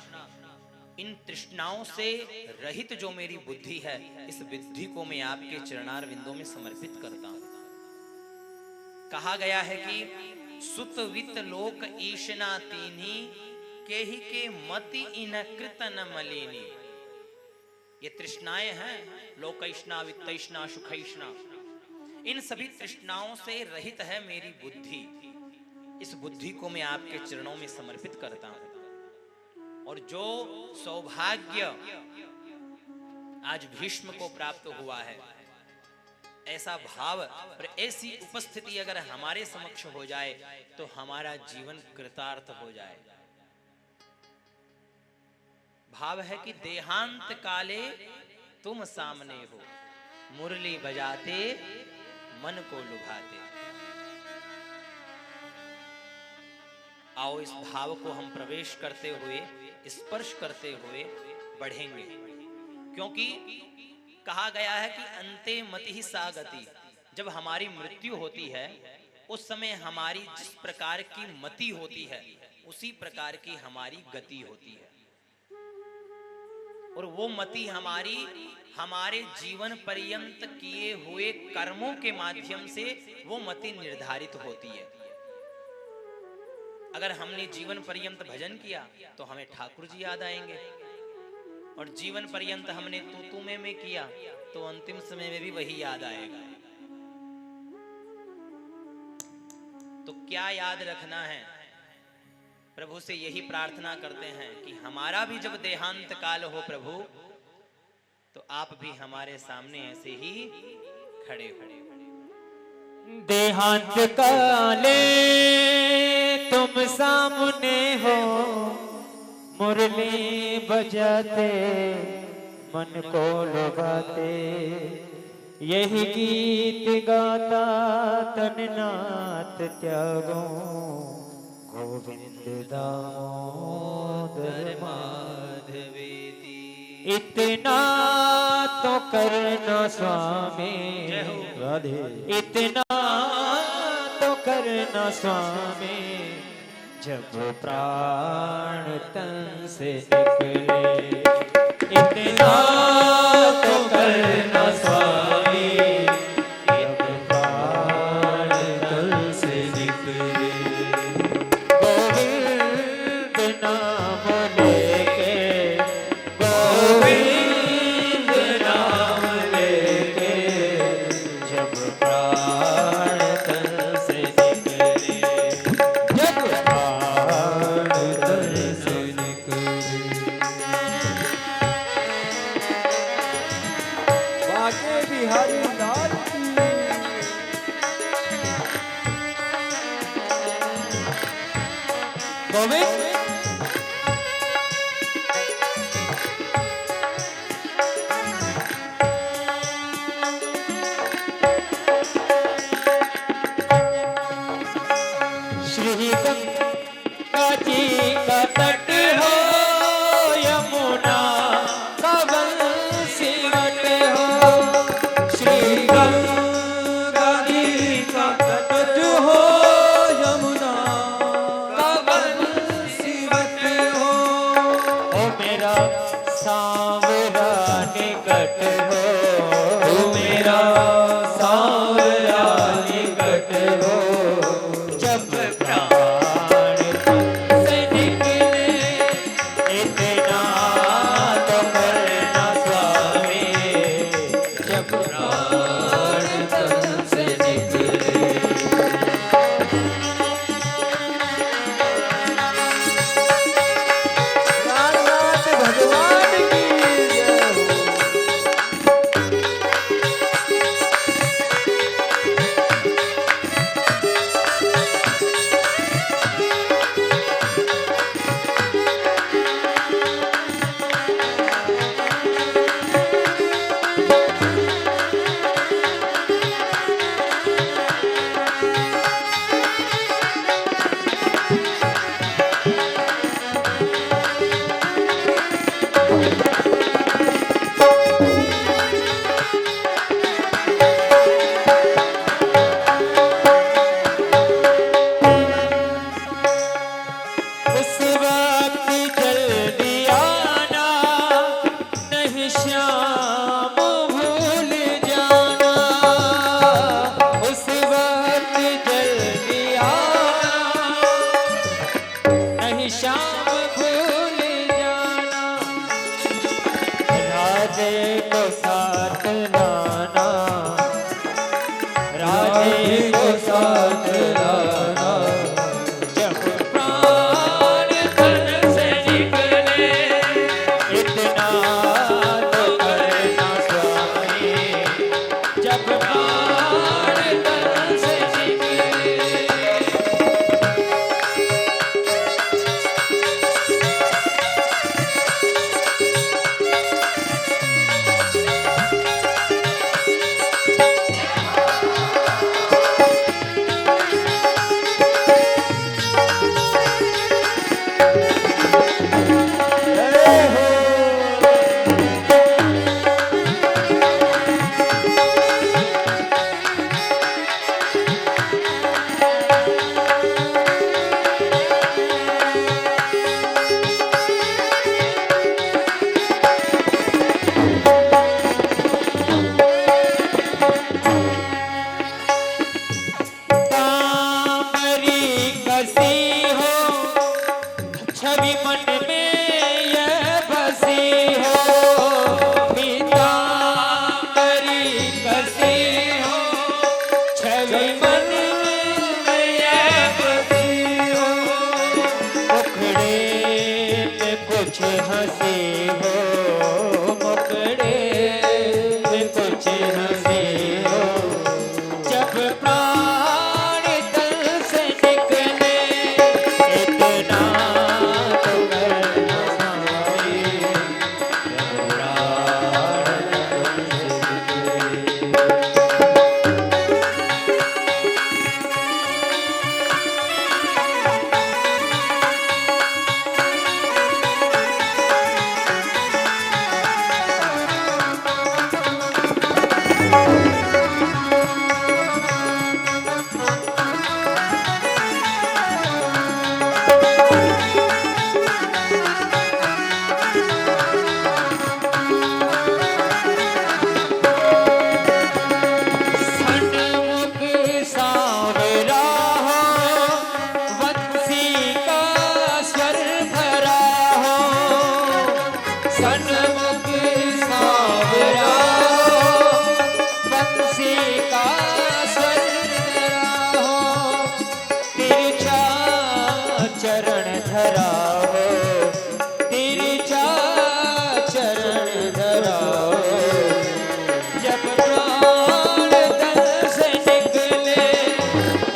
B: इन तृष्णाओं से रहित जो मेरी बुद्धि है, इस बुद्धि को मैं आपके चरणार बिंदों में समर्पित करता हूं। कहा गया है कि सुत वित्त लोक ईशना तीनी केहि के मति इन कृतन मलिनी। ये तृष्णाएं हैं, लोकैष्णा वित्तैष्णा सुखैष्णा, इन सभी तृष्णाओं से रहित है मेरी बुद्धि। इस बुद्धि को मैं आपके चरणों में समर्पित करता हूं। और जो सौभाग्य आज भीष्म को प्राप्त हुआ है, ऐसा भाव और ऐसी उपस्थिति अगर हमारे समक्ष हो जाए तो हमारा जीवन कृतार्थ हो जाए। भाव है कि देहांत काले तुम सामने हो, मुरली बजाते मन को लुभाते। आओ इस भाव को हम प्रवेश करते हुए, स्पर्श करते हुए बढ़ेंगे, क्योंकि कहा गया है कि अंते मति ही सा गति। जब हमारी मृत्यु होती है उस समय हमारी जिस प्रकार की मति होती है उसी प्रकार की हमारी गति होती है। और वो मति हमारे जीवन पर्यंत किए हुए कर्मों के माध्यम से वो मति निर्धारित होती है। अगर हमने जीवन पर्यंत भजन किया तो हमें ठाकुर जी याद आएंगे, और जीवन पर्यंत हमने तू में किया तो अंतिम समय में भी वही याद आएगा। तो क्या याद रखना है? प्रभु से यही प्रार्थना करते हैं कि हमारा भी जब देहांत काल हो प्रभु, तो आप भी हमारे सामने ऐसे ही खड़े हो।
E: देहांत काले तुम सामने हो, मुरली बजाते मन को लुभाते, यही गीत गाता तननाथ त्यागो, गोविंद दामोदर
B: माधवेति।
E: इतना तो करना स्वामी, राधे, इतना तो करना स्वामी, जब प्राण तन से निकले। इतना तो करना स्वामी, जब प्राण तन से निकले। गोविंद नाम लेके, गोविंद नाम लेके, जब प्राण तन से निकले, जब प्राण तन से निकले।
C: बाके बिहारी लाल की
E: गोविंद श्री गंगा जी का तट हो, यमुना का बंसीवट हो। श्री गंगा जी का तट हो, यमुना का बंसीवट हो। ओ मेरा सांवरा निकट हो, ओ मेरा सांवरा निकट हो, जब प्राण तन से निकले, श्याम भूल जाना, राधे को साथ लाना, राधे को साथ लाना। जब प्राण तन से निकले इतना तो करना स्वामी, जब प्राण तन से निकले। तामरी कसी हो छवि मन में यह बसी हो, पीतांबरी कसी हो छवि मन में यह बसी हो। मुखड़े पे कुछ हंसी हो, मुखड़े पे कुछ हंसी हो। जब प्राण तन से निकले इतना तो करना स्वामी, जब प्राण तन से निकले। सन्मुख सांवरा हो, वंशी का स्वर भरा हो। सन्मुख सांवरा हो, वंशी का स्वर भरा हो। तिरछा चरण धरा हो, तिरछा चरण धरा हो। जब प्राण तन से निकले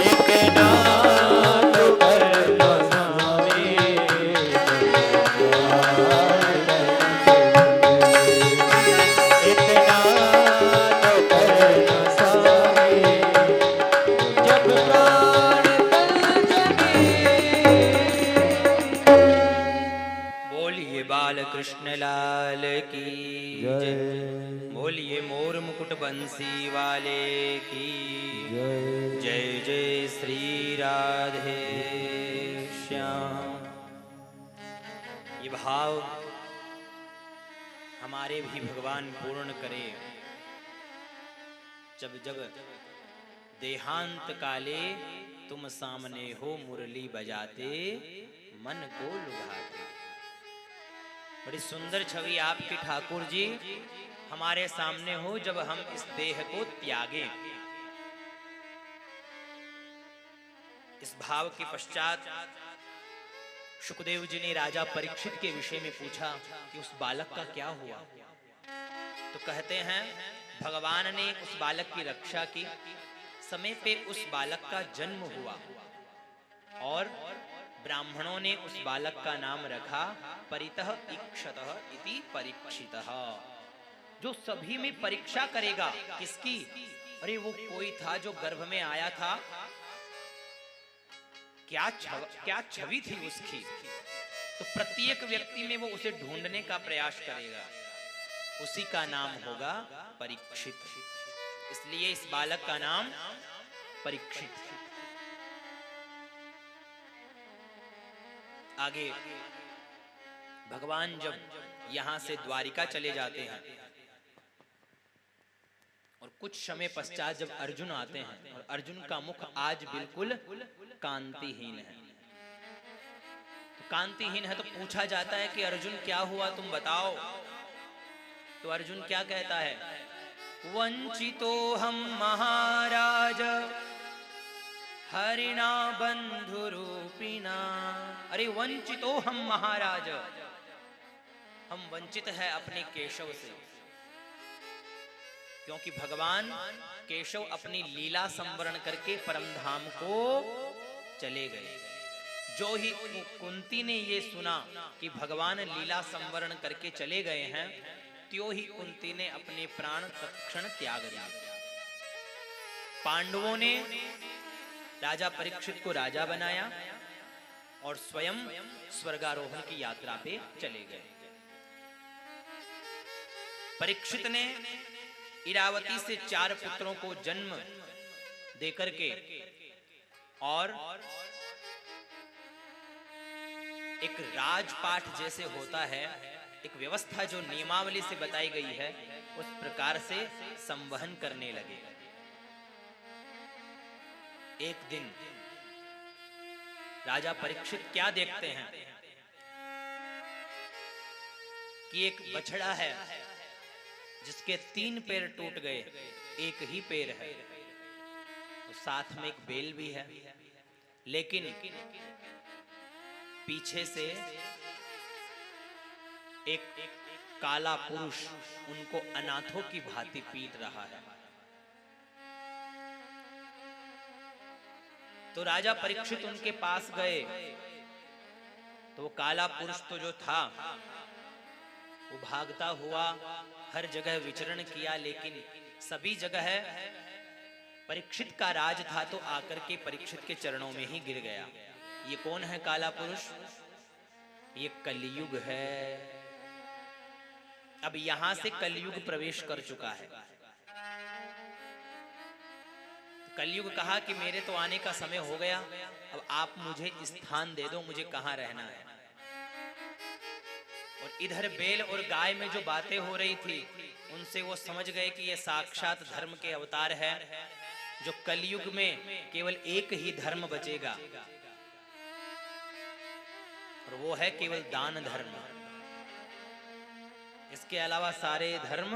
E: इतना तो करना स्वामी, इतना तो करना स्वामी, जब प्राण तन से निकले।
B: बोलिए बाल कृष्ण लाल की जय, बोलिए मोर मुकुट बंसी वाले की जय। जय श्री राधे श्याम। ये भाव हमारे भी भगवान पूर्ण करे। जब जब देहांत काले तुम सामने हो मुरली बजाते, मन को लुभाते। बड़ी सुंदर छवि आपकी ठाकुर जी हमारे सामने हो जब हम इस देह को त्यागे। इस भाव के पश्चात सुखदेव जी ने राजा परीक्षित के विषय में पूछा कि उस बालक का क्या हुआ। तो कहते हैं भगवान ने उस बालक की रक्षा की, समय पे उस बालक का जन्म हुआ और ब्राह्मणों ने उस बालक का नाम रखा परितः इक्षतः इति परीक्षितः, जो सभी में परीक्षा करेगा। किसकी? अरे वो कोई था जो गर्भ में आया था, क्या छवि थी उसकी, तो प्रत्येक व्यक्ति में वो उसे ढूंढने का प्रयास करेगा। उसी का नाम होगा परीक्षित। इसलिए इस बालक का नाम परीक्षित। आगे भगवान जब यहां से द्वारिका चले जाते हैं और कुछ समय पश्चात जब अर्जुन आते हैं और अर्जुन का मुख आज बिल्कुल कांतिहीन है, तो कांतिहीन है तो पूछा जाता है कि अर्जुन क्या हुआ तुम बताओ। तो अर्जुन क्या कहता है, वंचितो हम महाराज हरिणा बंधुरूपिणा। अरे वंचितो हम महाराज, हम वंचित है अपने केशव से, क्योंकि भगवान केशव अपनी लीला संवरण करके परमधाम को चले गए। जो ही कुंती ने ये सुना कि भगवान लीला संवरण करके चले गए हैं, त्यों ही कुंती ने अपने प्राण तत्क्षण त्याग दिया। पांडवों ने राजा परीक्षित को राजा बनाया और स्वयं स्वर्गारोहण की यात्रा पे चले गए। परीक्षित ने इरावती से 4 पुत्रों को जन्म देकर के और एक राजपाठ जैसे होता है, एक व्यवस्था जो नियमावली से बताई गई है, उस प्रकार से संवहन करने लगे। एक दिन राजा परीक्षित क्या देखते हैं कि एक बछड़ा है जिसके 3 पैर टूट गए, एक ही पैर है, और साथ में एक बैल भी है, लेकिन पीछे से एक काला पुरुष उनको अनाथों की भांति पीट रहा है। तो राजा परीक्षित उनके पास गए, तो वो काला पुरुष तो जो था वो भागता हुआ हर जगह विचरण किया, लेकिन सभी जगह परीक्षित का राज था, तो आकर के परीक्षित के चरणों में ही गिर गया। ये कौन है काला पुरुष? ये कलयुग है। अब यहां से कलयुग प्रवेश कर चुका है। कलयुग कहा कि मेरे तो आने का समय हो गया, अब आप मुझे स्थान दे दो, मुझे कहां रहना है। और इधर बैल और गाय में जो बातें हो रही थी, उनसे वो समझ गए कि ये साक्षात धर्म के अवतार है, जो कलयुग में केवल एक ही धर्म बचेगा, और वो है केवल दान धर्म। इसके अलावा सारे धर्म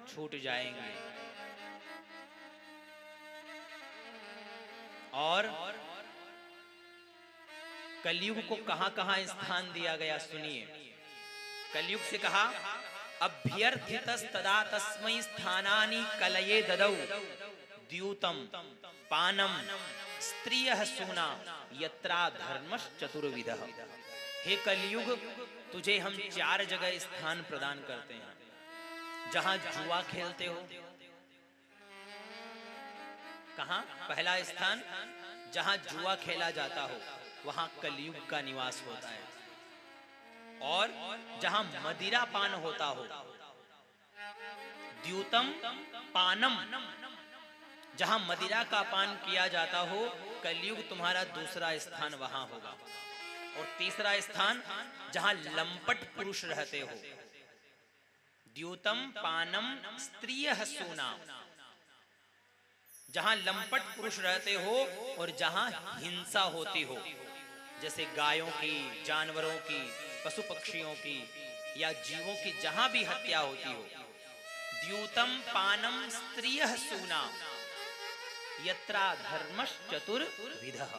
B: छूट जाएंगे। और कलयुग को कहां कहां स्थान दिया गया सुनिए। कलयुग से कहा, अभ्यर्थितस्तदा तस्मै स्थानानि कलये ददौ द्यूतम पानम स्त्रियः सूना यत्रा धर्मश्चतुर्विधः। हे कलयुग, तुझे हम 4 जगह स्थान प्रदान करते हैं। जहां जुआ खेलते हो, कहां? पहला स्थान जहां जुआ खेला जाता हो, वहां कलयुग का निवास होता है। और जहां मदिरा पान होता हो, द्यूतम पानम, जहां मदिरा का पान किया जाता हो, कलयुग तुम्हारा दूसरा स्थान वहां होगा। और तीसरा स्थान जहां लंपट पुरुष रहते हो, द्यूतम पानम स्त्रियः सूना, जहां लंपट पुरुष रहते हो और जहां हिंसा होती हो, जैसे गायों की, जानवरों की, पशु पक्षियों की या जीवों की जहां भी हत्या होती हो, द्यूतम पानम स्त्रियः सूना यत्रा धर्मश्चतुर्विधः।